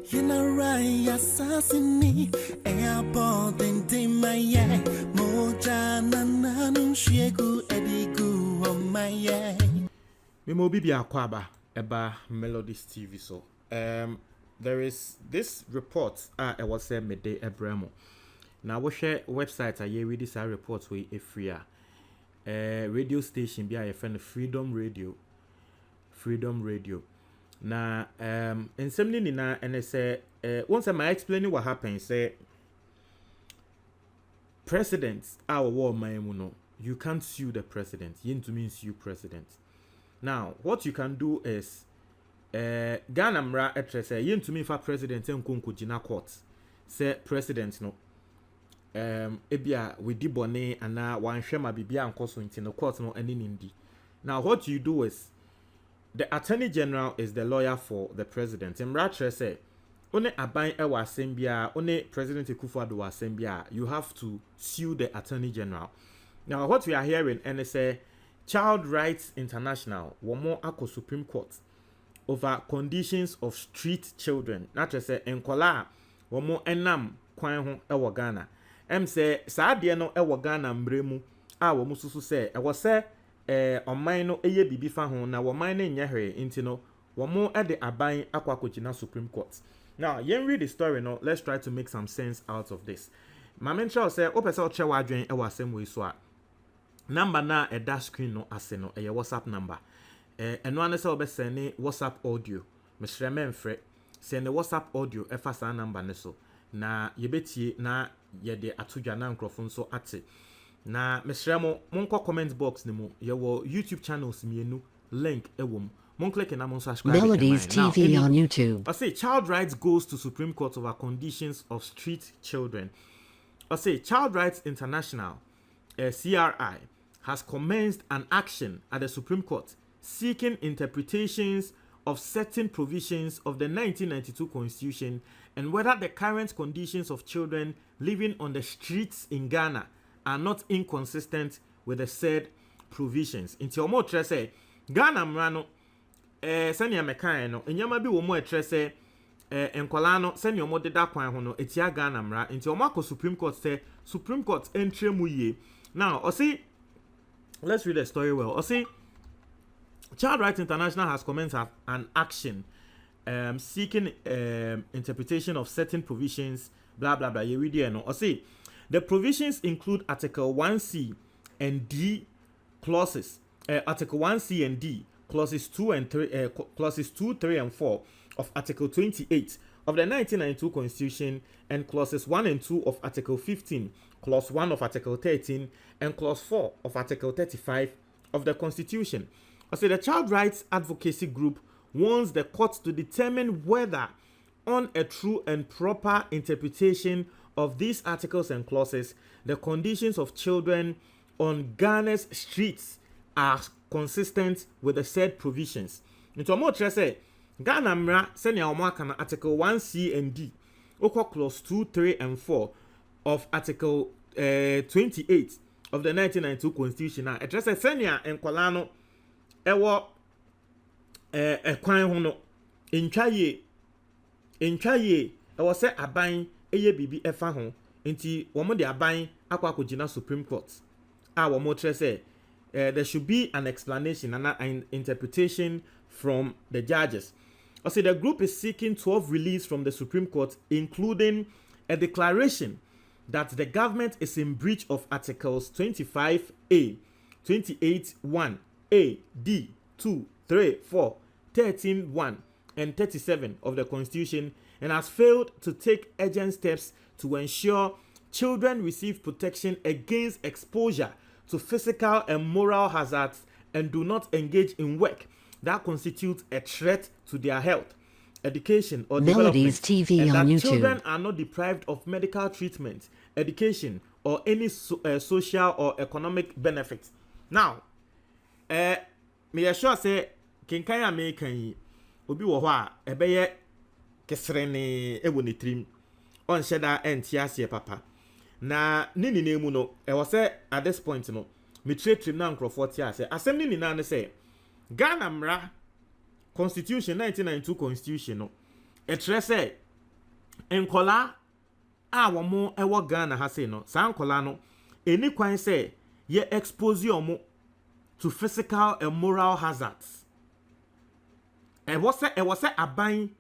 You know right, assassinate. Airport and Timaya. Mojana Nanum Shegu Edigu on my eye. Memo Bibia Kwaba Eba Melodies TV so. There is this report I was saying midday Ebremo. Now we share website I read this report we a free radio station be a friend Freedom Radio. Now in some nina and I say once I'm explaining what happened say presidents our war my you can't sue the president. You to mean sue president. Now what you can do is Ghana mra etrese yin to me for president enkonko jina court say president no ebia we di bone ana wan hwema bibia ankoso nti no court no ani nindi. Now what you do is the attorney general is the lawyer for the president. Mra trese one aban ewa asembia one president Akufo-Addo asembia you have to sue the attorney general. Now what we are hearing and say Child Rights International womo ako Supreme Court over conditions of street children. Not just say enkola womo enam kwan ho ewo Ghana. Say saade no ewo Ghana mbremu a womo susu say e wo say oman no eye bibi fa ho na woman no nya hwe nti no womo de aban akwa kogina Supreme Court. Now, yen read the story no, let's try to make some sense out of this. My mentor say opese o chewa adwen ewo asem we so a number na a dash screen no ase no a WhatsApp number. And one is send WhatsApp audio. Mr. Menfre send the WhatsApp audio efasa number neso. Na yebeti na yede atuja na microphone so ate. Na Mr. Mo monko comment box ni mo yewo YouTube channels mienu link ewom. Mon click na mon subscribe. Melodies TV now, on YouTube. I say child rights goes to Supreme Court over conditions of street children. I say Child Rights International CRI has commenced an action at the Supreme Court seeking interpretations of certain provisions of the 1992 Constitution and whether the current conditions of children living on the streets in Ghana are not inconsistent with the said provisions. Inti omo trese Ghana mrano senya mekan no enyama bi wo mo trese enkola no senya omo deda kwan ho no etia Ghana mra inti omo akọ Supreme Court say Supreme Court entre mu ye. Now o see let's read the story well. O see Child Rights International has commenced an action seeking interpretation of certain provisions, blah blah blah. You read here, no? I see the provisions include Article 1C and D clauses. Article 1C and D clauses 2 and 3, clauses 2, 3, and 4 of Article 28 of the 1992 Constitution, and clauses 1 and 2 of Article 15, clause 1 of Article 13, and clause 4 of Article 35 of the Constitution. I say the Child Rights Advocacy Group wants the court to determine whether, on a true and proper interpretation of these articles and clauses, the conditions of children on Ghana's streets are consistent with the said provisions. Into more say Ghana mra senior omaka Article 1C and D, oko clause 2, 3, and 4 of Article 28 of the 1992 Constitution. Now, it just senior and kolano ewo kwan ho no entwaye ewo se aban eye bibi efa ho nti wo mo de aban akwa akogina Supreme Court wo mo tre say there should be an explanation and an interpretation from the judges. I say the group is seeking 12 reliefs from the Supreme Court, including a declaration that the government is in breach of Articles 25A, 28(1), A, D, 2, 3, 4, 13, 1, and 37 of the Constitution, and has failed to take urgent steps to ensure children receive protection against exposure to physical and moral hazards and do not engage in work that constitutes a threat to their health, education, or Melodies development, TV and on that YouTube. children are not deprived of medical treatment, education, or any social or economic benefit. Now, me sure say kinkan American yi obi wo ho a ebeye kesrene ewo ne trim on sheda entiase papa na nini na emu no e was say at this point no me trim na nkrofo tia say asem nini na ne say Ghana mra Constitution 1992 Constitution no e tre say enkola a womo ewo Ghana ha say no sa enkola no eni kwan say ye expose yomo to physical and moral hazards. E was say aban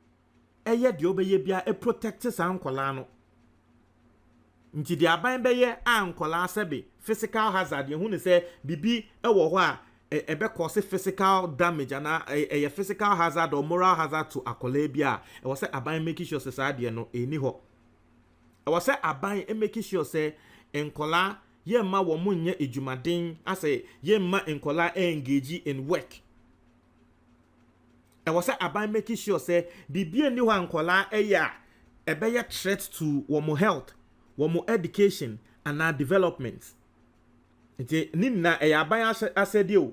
eye de obeye bia e protect sa enkola no. Nti de aban beye a enkola sebe physical hazard ye hu ne say bibi ewo ho a ebe cause physical damage and a physical hazard or moral hazard to akola bia e was say aban making sure say de no eni ho. E was say aban making sure say enkola ye ma wo munye ejumaden ase ye ma enkola engage in work. E was say aban making sure say bibie ni ho enkola eya ebe ye threat to wo health, wo education and our development. Nti ni na e aban asede o.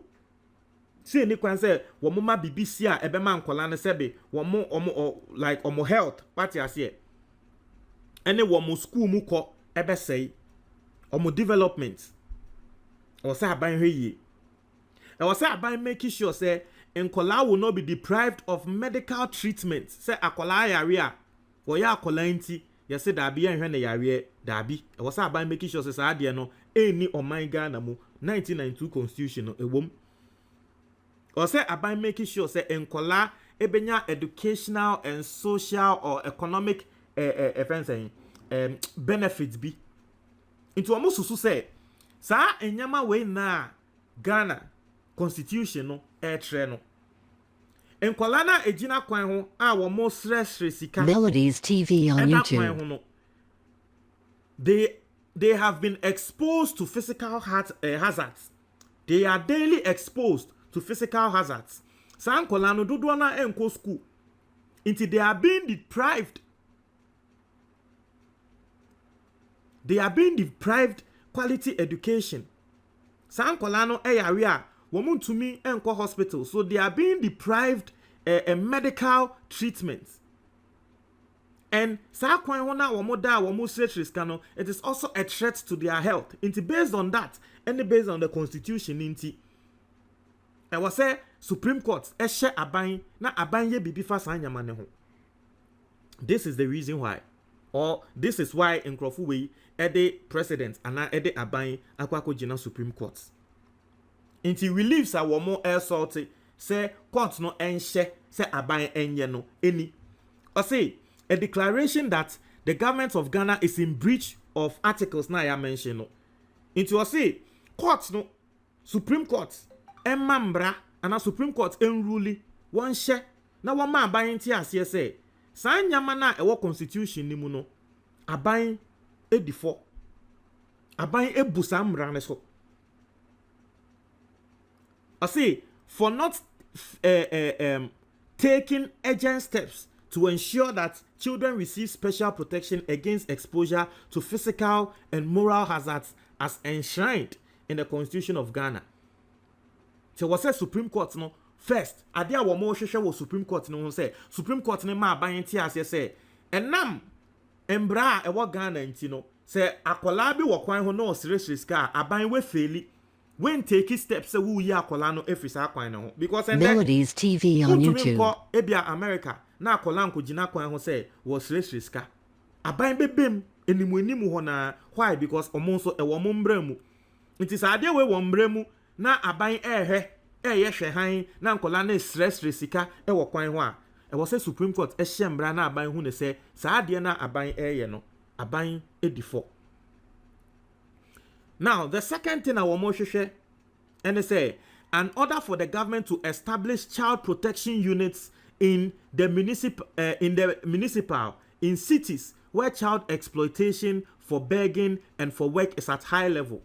See ni kwan say wo ma BBC a ebe ma enkola ne sebe wo like health party ase. Ene wo school mu ko ebe sei omo development. I was say aban hwe I was say aban making sure say enkola will not be deprived of medical treatment. Say akola yare a wo ya akola nti ye say da bi enhwe na yare da bi. I was say aban making sure say sa de no eni oman Ghana mu 1992 constitution no ewom. I was say aban making sure say enkola ebenya educational and social or economic benefits bi. Into almost susu say sa enyama we na Ghana constitution no tre no enkola na ejina kwan ho a wo mo sresre sika Melodies TV on YouTube. They have been exposed to physical hazards. They are daily exposed to physical hazards. Sa enkola no dodo na enko school until they are being deprived. They are being deprived quality education. Sa enkola no yare a womun to me enko hospital, so they are being deprived a medical treatment. And sa kwan ho na womo da womo stress no, it is also a threat to their health. Inti based on that, and based on the constitution inti. I was say Supreme Court she aban na aban ye bibi fa san nyama ne ho. This is the reason why, or this is why Nkrofo we ede president ana ede aban akwako jina Supreme Court. Inti reliefs a womo air salty say court no enhye say aban enye no any. Or say a declaration that the government of Ghana is in breach of articles na ya mention no. Inti or say court no Supreme Court emambra ana Supreme Court enrule won hye na won ma aban nti ase say san nyama na ewo constitution ni mu no aban edifo aban ebusa mra ne so. I say for not taking urgent steps to ensure that children receive special protection against exposure to physical and moral hazards as enshrined in the Constitution of Ghana. So what says Supreme Court no first ade a wo mo hwehwe wo Supreme Court no say Supreme Court ne ma aban nti ase say enam embra e wo Ghana nti no say akola bi wo kwan ho no sresreska aban we feli when take steps say wo yi akola no efisa kwan no because Melodies TV on YouTube. Ebia America na akola nko gina kwan ho say wo sresreska aban bebem enimu ho na why because omo so e wo mo mbra mu nti sa ade we wo mbra mu na aban ehwe eye hwehan na nkola na stress sika e wo kwan ho a e wo say Supreme Court e hyembra na aban hu ne say sa ade na aban eye no aban edifo. Now the second thing I want to hwehwe and say an order for the government to establish child protection units in the municipal in cities where child exploitation for begging and for work is at high level.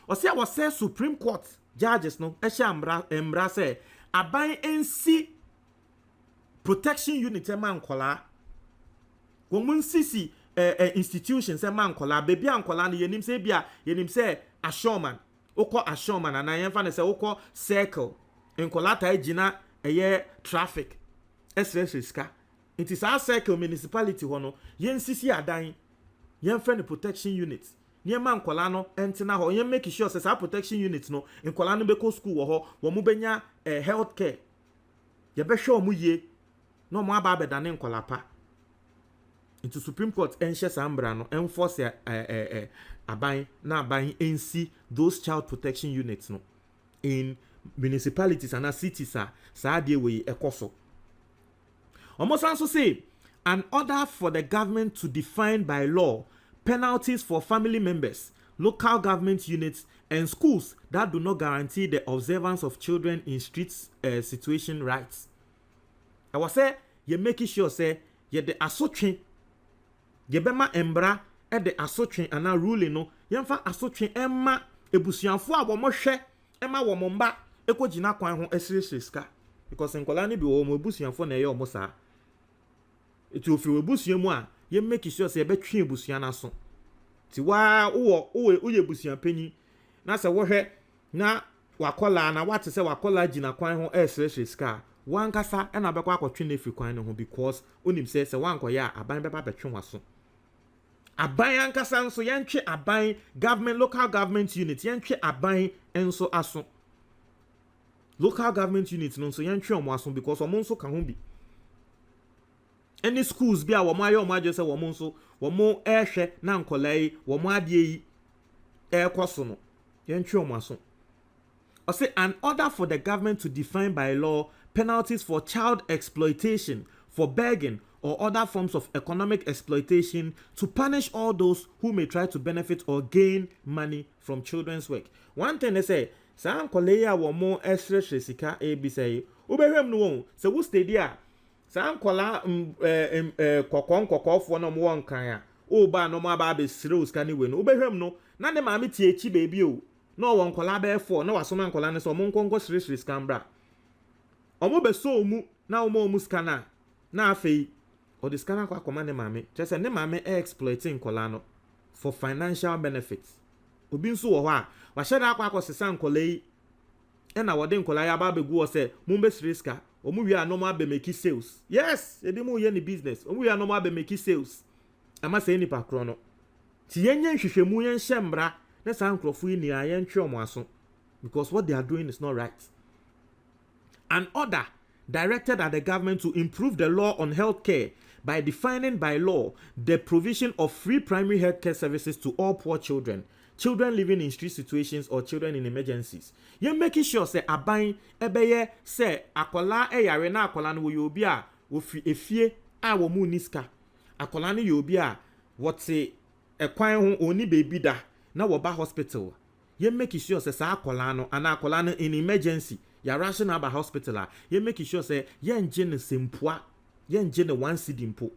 Or say I was say Supreme Court judges no embra say aban NC protection unit e man kola womun sisi institutions e man kola baby ankola no yenim say bia yenim say ashoman okọ ashoman na yemfa ne say okọ circle enkola ta gina eye traffic SSSK it is our circle municipality hono yen sisi adan yemfa ne protection unit niema nkola no entina ho yen make sure say protection unit no nkola no be ko school wo ho wo mu benya health care ye be hwe omu ye no mo aba abeda ne nkola pa into Supreme Court enhye sambra no enforce aban na aban nsi those child protection units no in municipalities and cities saa de we ekoso. Almost also say an order for the government to define by law penalties for family members, local government units, and schools that do not guarantee the observance of children in street situation rights. I was say you making sure say you the asotwe you bema embra e the asotwe and a ruling no yemfa asotwe emma ebusuanfo a wo mo hwe emma wo mo mba ekogina kwan ho esiresiska because nkola ni bi wo mo ebusuanfo na ye o mo saa eti ofiri ebusuan mu a ye make sure say betwe ebusuan na so ti wa wo ye ebusuan panyi na se wo hwe na wakola na wate se wakola gina kwan ho esiresiska wankasa e na bekwa akotwe na efiri kwan no ho because onim se wankoya aban beba betwe waso aban ankasa nso yentwe aban government local government unit yentwe aban enso aso local government unit no nso yentwe omo aso because omo nso ka ho bi any schools bi a wo mo aye omo aje se wo mo nso wo mo ehwe na nkolai wo mo ade yi ekoso no yentwe omo aso. I say an order for the government to define by law penalties for child exploitation, for begging or other forms of economic exploitation to punish all those who may try to benefit or gain money from children's work. One thing they say, sa nkolai a wo mo esre sika e bi say, ubehwem no won, se wo stay there. Sa nkola kokofo no mo won kan a, o ba no ma ba be sire uska ni we no. Ubehwem no, na de ma me tie echi baby o. No won nkola be 4, no waso na nkola ne so mo nkonko sire skambra. Omo be so mu na omo skana na afei or the scanner kwa command ne mame just ne mame exploiting nkola no for financial benefits. Obi nso wo ho a wa hye da akwa sesa nkola yi e na wode nkola ya ba begu wo se mo be siriska omo wi a no ma be make sales. Yes, edi mo ye ni business omo wi a no ma be make sales ama se ni pakro no ti yenye hwehwemu yen hyembra na sa nkrofo yi ni a yen twe omo aso because what they are doing is not right. An order directed at the government to improve the law on healthcare by defining by law the provision of free primary healthcare services to all poor children, children living in street situations or children in emergencies. You're making sure say aban ebeye say akola yare na akola no yo obi a ofi efie a wo mu niska. Akola no yo obi a what say ekwan ho oni baby da na wo ba hospital. You're making sure say sa akola no ana akola no in emergency. Ya rational ba hospital a ye make sure say ye nje ne sempoa ye nje ne one cedi mpo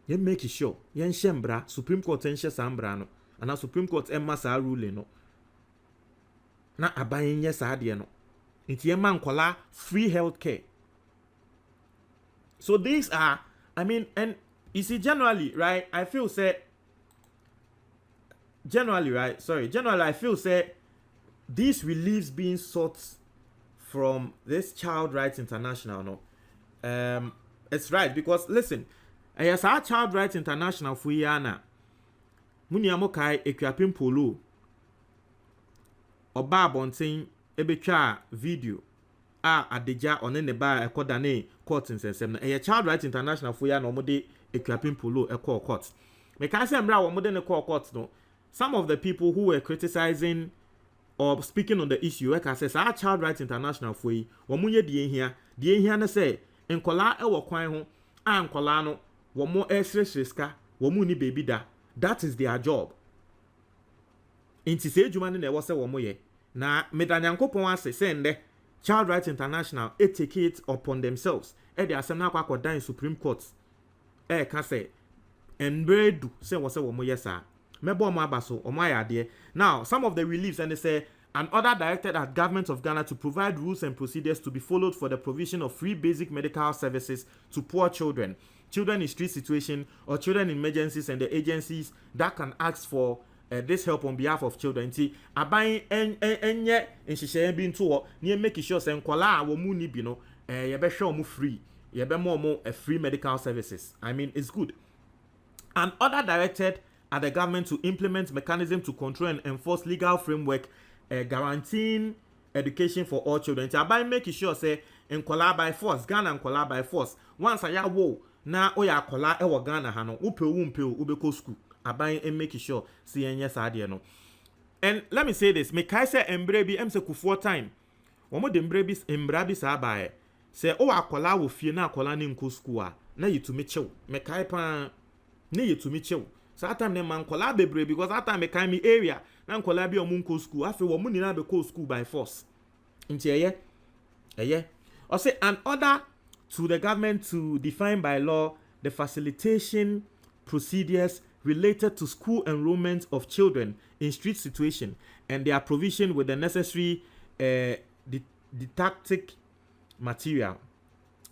ye make sure ye nhembra Supreme Court nhye sambra no ana Supreme Court emma sa ruling no na aban nye sa de no nti ye man nkola free healthcare. So these are, I mean, and you see generally right I feel say generally I feel say these reliefs being sought from this Child Rights International, no, it's right because listen, yes, our Child Rights International for yana, muniamokai ekwapim polo, oba bonting ebetwa video, adeja onene ba ekodane court in sensem na Child Rights International for yana omode ekwapim polo ekọ court. Meka se mra omode ne court no, some of the people who were criticizing or speaking on the issue, like I says, our Child Rights International for you, womunye die here na say, enkola ewo kwan ho, enkola no, womo esreska, womuni baby da. That is their job. Inti se ejuma ne ewo se womo ye. Na medanyankopon ase sende Child Rights International take it upon themselves. De asem na kwa kodan in Supreme Court. Ka say enbredu se wo se womo ye sa. Now, some of the reliefs, and they say an order directed at government of Ghana to provide rules and procedures to be followed for the provision of free basic medical services to poor children, children in street situation, or children in emergencies, and the agencies that can ask for this help on behalf of children. See, abai enye enshishe bi nto ne make sure say nkwala wo mu ni bi no ye be hwe omo free, ye be mo free medical services. I mean, it's good. An order directed at the government to implement mechanism to control and enforce legal framework guaranteeing education for all children. By making sure say nkola by force, Ghana nkola by force. Once aya wo na oya akola e wo Ghana ha no upe ubeko school aban and make sure see yes ade no. And let me say this, me kai say embre bi em se kufuo time womo de embra bi sa ba e se o akola wo fie na akola ne nko school a na yitumi chew me kai pa na yitumi chew so time ne man akola bebre because that time me kai me area na akola bi omo nko school afi wo mu ni na be ko school by force nti eye or say an order to the government to define by law the facilitation procedures related to school enrollment of children in street situation and their provision with the necessary didactic material.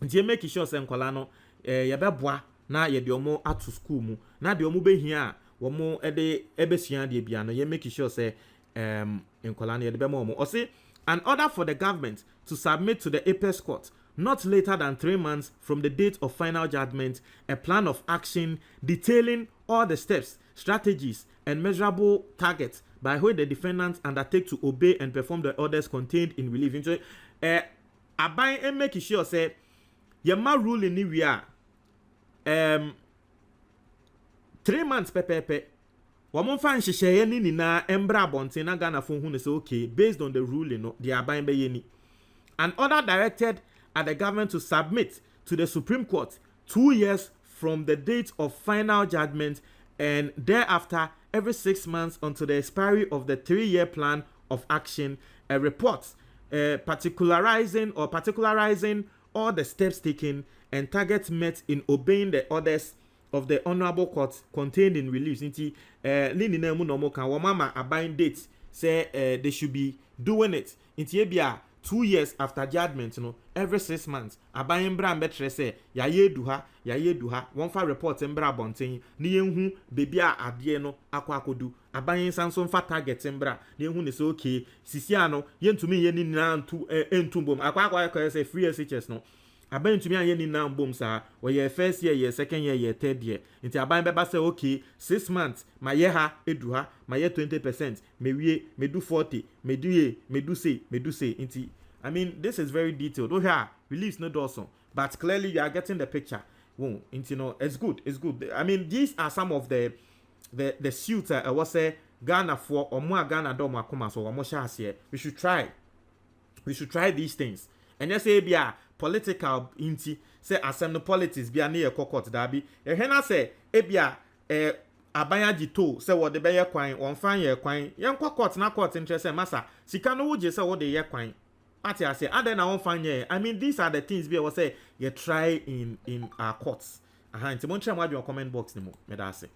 Nti make sure say nkwala no ye beboa na ye de omo ato school mu na de omo behia omo ebesua de bia no ye make sure say nkwala no ye de be mo. Or say an order for the government to submit to the Apex Court not later than 3 months from the date of final judgment a plan of action detailing all the steps, strategies, and measurable targets by which the defendants undertake to obey and perform the orders contained in relief. So, aban and make sure say yama rule in we are 3 months pepepe. Wamon fan shisheye ni na embra bonte na Ghana phone hu say okay based on the ruling no the aban be ye ni. An order directed at the government to submit to the Supreme Court 2 years from the date of final judgment and thereafter every 6 months until the expiry of the 3-year plan of action a report particularizing all the steps taken and targets met in obeying the orders of the honorable court contained in reliefs. Nti lini na mu no mo kan wo mama abide date say they should be doing it. Nti ebia 2 years after judgment no every 6 months aban mbra mbetre say ya yeduha won fa report mbra bonten ni yenhu bebi a ade no akodu aban sanso fa target mbra ni yenhu ne say okay sisi ano yentumi ye ni na entumbom akwa say free SHS no aban ntumi anye ni na mbom sa wo ye first year ye second year ye third year nti aban beba say okay 6 months ma ye ha eduha ma ye 20% me wie me do 40 me do ye me do say nti I mean this is very detailed. Oh yeah, release no dorsal, but clearly you are getting the picture. Whoa, you know it's good. I mean these are some of the suits I was say Ghana for or more Ghana do more come so more chance here. We should try these things. And you say be a political inti say assembly politics be a near court dabi. E hena say e be a abanya jito say what the be kwan on fan ye kwan yen court na court interest say massa sika no wo je say what the ye kwan. I say, and then I won't find you. I mean, these are the things we will say you try in our courts. Aha, nti mo nche mo adwo comment box ni mo. Me da say.